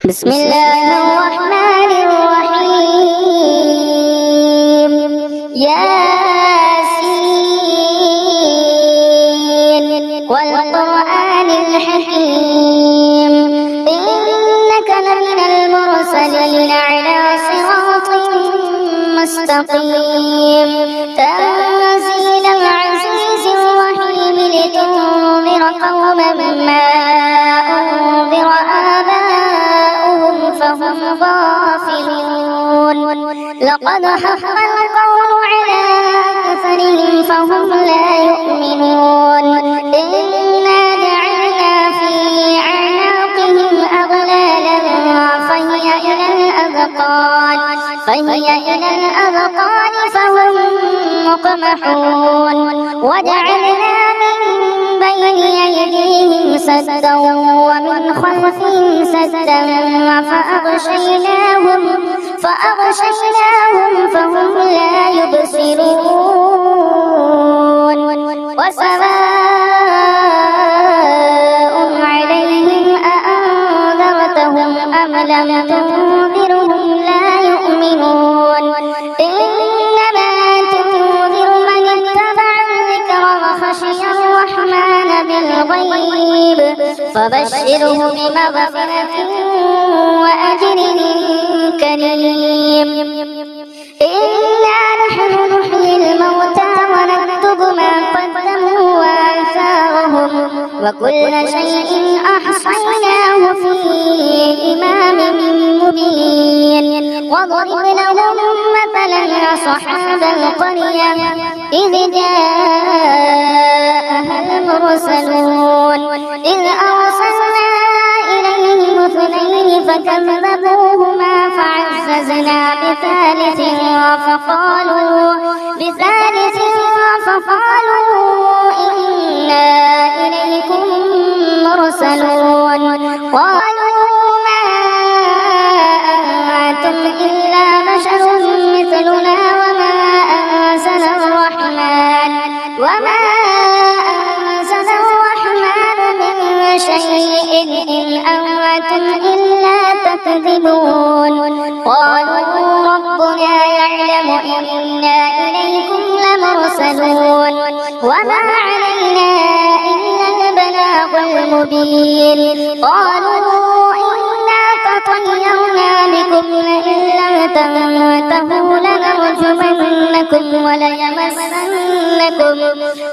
بسم الله الرحمن الرحيم. ياسين والقرآن الحكيم إنك لمن المرسلين على صراط مستقيم تنزيل العزيز الرحيم لتنذر قوما ما أنذر آباؤهم فهم غافلون. لقد حق القول على أكثرهم فهم لا يؤمنون. إنا جعلنا في أعناقهم أغلالا فهي إلى الأذقان فهم مقمحون. وجعلنا من بين أيديهم سدا ومن خلفهم سدا فأغشيناهم فهم لا يبصرون. وسواء عليهم أأنذرتهم أم لم تنذرهم لا يؤمنون. إنما تنذر من اتبع الذكر وخشي الرحمن بالغيب فبشره بمغفرة وأجر كريم. إنا نحن نحيي الموتى ونكتب ما قدموا وآثارهم وكل شيء أحصيناه في إمام مبين. واضرب لهم مثلا أصحاب القرية إذ جاءها المرسلون إذ أرسلنا إليهم اثنين فكذبوهما فعززنا بثالث فقالوا إنا إليكم مرسلون. قالوا ما أنتم إلا بشر مثلنا وما أنزل الرحمن من شيء إن أنتم إلا تكذبون. قالوا ربنا يعلم إنا إليكم لمرسلون وما علينا إلا البلاغ المبين. قالوا إنا تطيرنا بكم لئن لم تنتهوا لنرجمنكم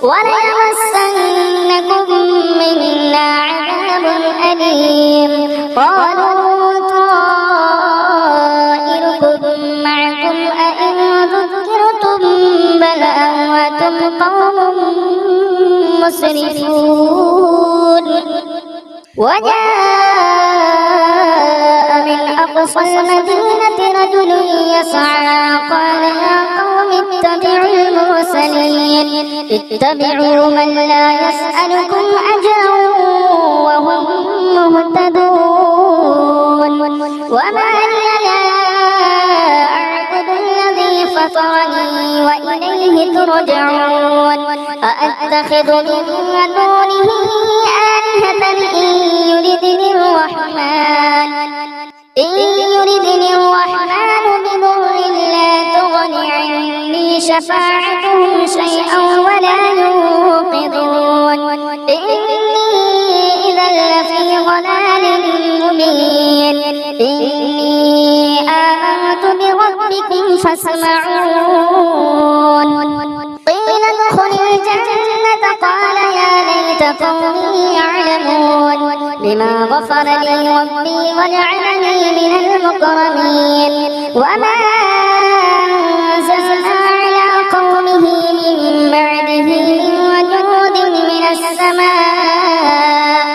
وليمسنكم منا عذاب أليم. قالوا طائركم معكم أئن ذكرتم بل أنتم قوم مسرفون. وجاء من أقصى المدينة رجل يسعى قال يا قوم اتبعوا من لا يسألكم أجرا وهم مهتدون. وما لي لا أعبد الذي فطرني وإليه ترجعون. أأتخذ من دونه آلهة إن يردني الرحمن بضر لا تغن عني شفاعتهم شيئا ولا ينقذون. إني إذا لفي ضلال مبين. إني آمنت بربكم فاسمعون. قيل ادخل الجنة قال يا ليت قومي يعلمون بما غفر لي ربي وجعلني من المكرمين. وما أنزلنا على قومه من بعده من وجود من السماء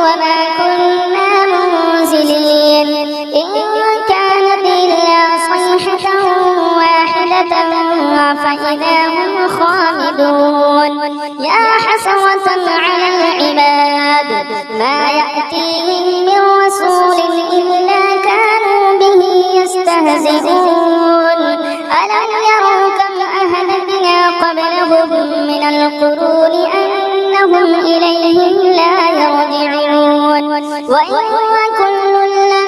وما كنا منزلين. إن كانت إلا صيحة واحدة فإذا هم خامدون. يا حسرة على العباد ما يأتيهم من رسول إلا كانوا به يستهزئون. ألم يروا كم أهلكنا قبلهم من القرون أنهم إليهم لا يرجعون. وإن كل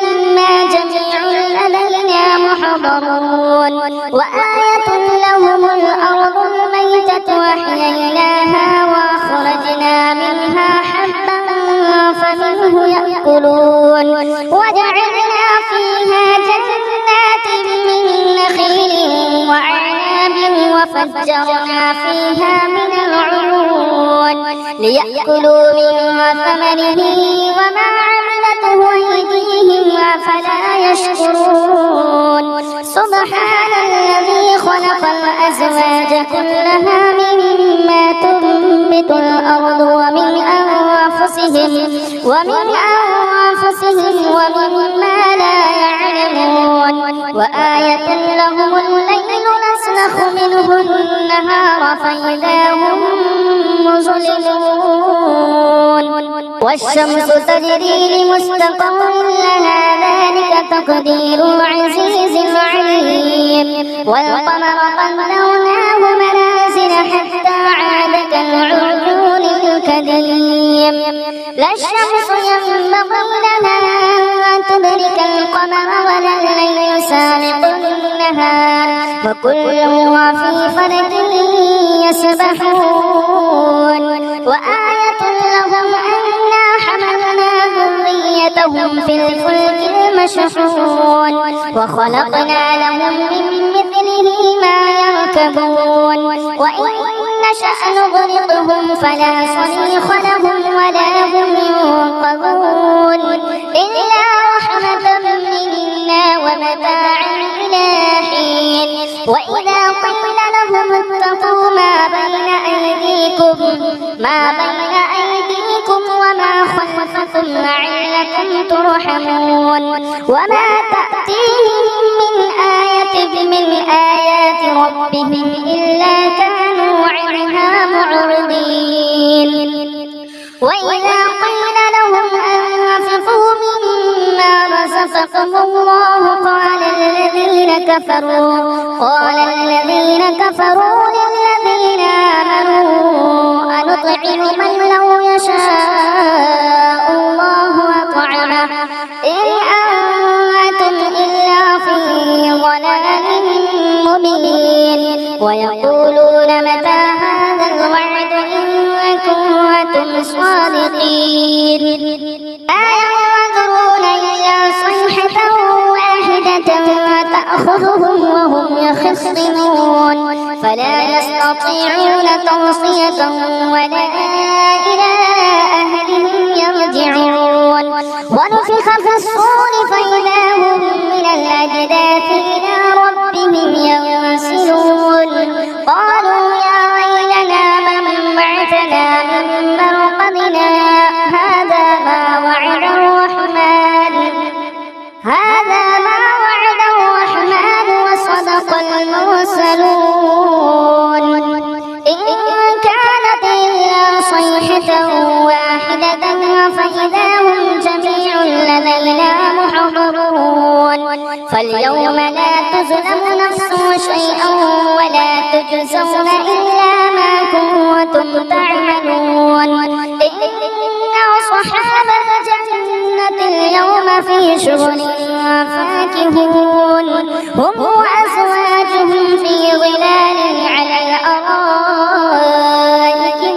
لما جميع لدينا محضرون وآية لهم الأرض الميتة وأحييناها وأخرجنا منها حبا فمنه يأكلون وجعلنا فيها جنات من نخيل وأعناب وفجرنا فيها من العيون ليأكلوا من ثمره وما عملته أيديهم أفلا يشكرون سبحان الذي خلق الأزواج كلها مما تنبت الأرض ومن أنفسهم ومما لا يعلمون وآية لهم الليل نسلخ منه النهار فإذا هم مظلمون والشمس تجري لمستقر لها ذلك تقدير العزيز العليم والقمر قدرناه منازل حتى عاد كالعرجون القديم لا الشمس ينبغي لها أن تدرك القمر ولا الليل سابق النهار وكل في فلك يسبحون وآية لهم أنا حملنا ذريتهم في الفلك المشحون وخلقنا لهم من مثله ما يركبون وإن نشأ نغرقهم فلا صريخ لهم ولا هم ينقذون إلا رحمة منا ومتاعا إلى حين وإذا قيل لهم اتقوا ما بين أيديكم وما خلفكم لعلكم ترحمون وما تأتيهم من آيات ربهم إلا كانوا عنها معرضين وإذا قيل لهم أنفقوا مما رزقكم الله قال الذين كفروا للذين آمنوا أنطعم من لو يشاء الله أطعمه إن أنتم إلا في ضلال مبين ويقولون متى هذا الوعد إن كنتم صادقين أينظرون إلا صيحة واحدة تأخذهم وهم يخصمون فلا يستطيعون توصية ولا إلى أهلهم يرجعون ونفخ في الصور فإذا هم من الأجداث إلى ربهم ينسلون قالوا يا ويلنا من بعثنا من مرقدنا هذا ما وعد الرحمن وصدق المرسلون إن كانت إلا صيحة واحدة فإذا هم جميع لدينا محضرون فاليوم لا تظلم نفس شيئا ولا تجزون إلا ما كنتم تعملون إن أصحاب الجنة اليوم في شغل فاكهون هم وأزواجهم في ظلال على الأرائك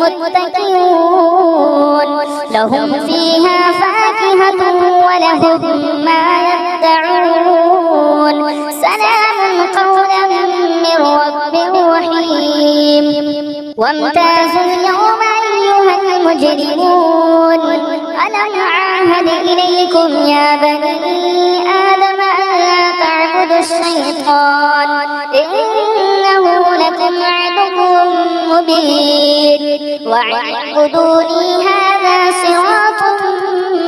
متكئون لهم فيها فاكهة ولهم ما يدعون سلام قولا من رب رحيم وامتازوا اليوم أيها المجرمون ألم أعهد إليكم يا بني آدم ألا تعبدوا الشيطان إنه لكم عدو مبين واعبدوني هذا صراط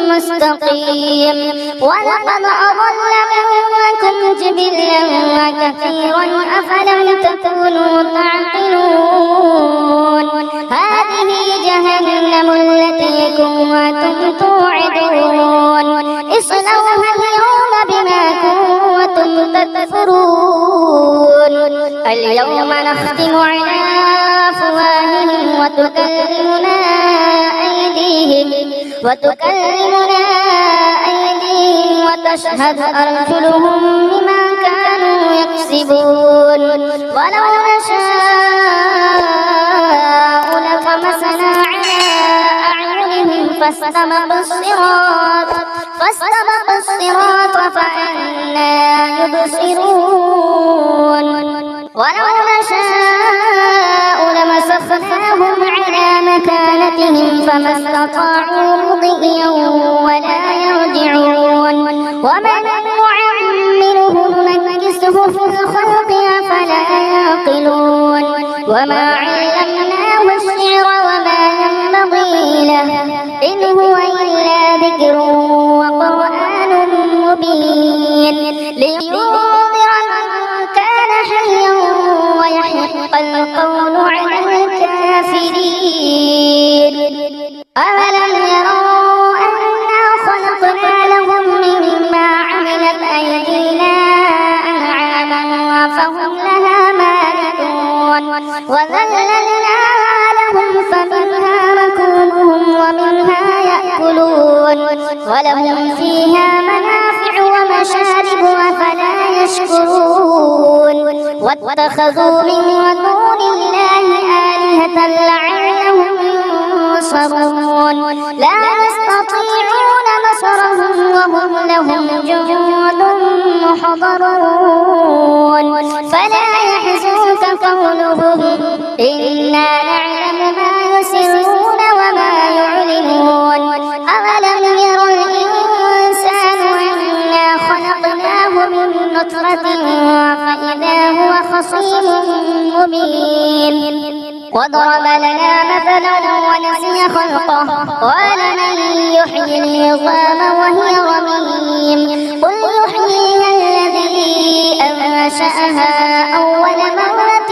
مستقيم ولقد أضل منكم جبلا كثيرا أفلم تكونوا تعقلون هذه جهنم التي كنتم توعدون اصلوها اليوم بما كنتم تكفرون اليوم نختم على أفواههم وتكلمنا وتشهد أرجلهم بما كانوا يكسبون ولو نشاء لطمسنا على أعينهم فاستبقوا الصراط فأنى يبصرون ولو نشاء لمسخناهم على مكانتهم فما استطاعوا مضيا ولا يرجعون ومن نعمره ننكسه في الخلق أفلا يعقلون وما علمناه الشعر وما ينبغي له إن هو إلا ذكر وقرآن مبين لينذر من كان حيا ويحق القول على الكافرين أولم يروا أنا خلقنا لهم مما عملت أيدينا أنعاما فهم لها مالكون وذللناها لهم فمنها ركوبهم ومنها يأكلون ولهم فيها منافع ومشارب أفلا يشكرون واتخذوا من دون الله آلهة لعلهم ينصرون لا يستطيعون نصرهم وهم لهم جند محضرون فلا يحزنك قولهم إنا نعلم ما يسرون وما يعلنون أولم ير الإنسان أنا خلقناه من نطفة فإذا هو خصيم مبين وضرب لنا مثلا ونسي خلقه قال من يحيي العظام وهي رميم قل يحييها الذي أنشأها أول مرة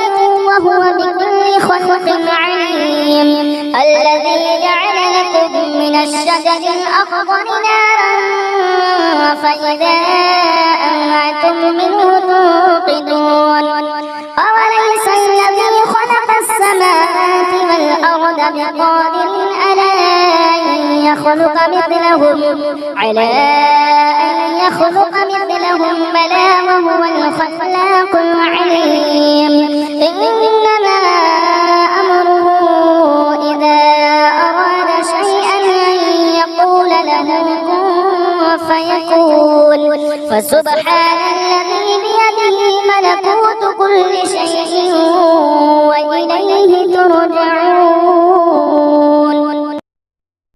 وهو بكل خلق عليم الذي جعل لكم من الشجر الأخضر نارا فإذا أنتم منه توقدون أوليس الذي خلق السماوات والأرض بقادر على أن يخلق مثلهم بلى وهو الخلاق العليم إنما أمره إذا أراد شيئا أن يقول له كن فيكون فسبحان الذي بيده ملكوت كل شيء وإليه ترجعون.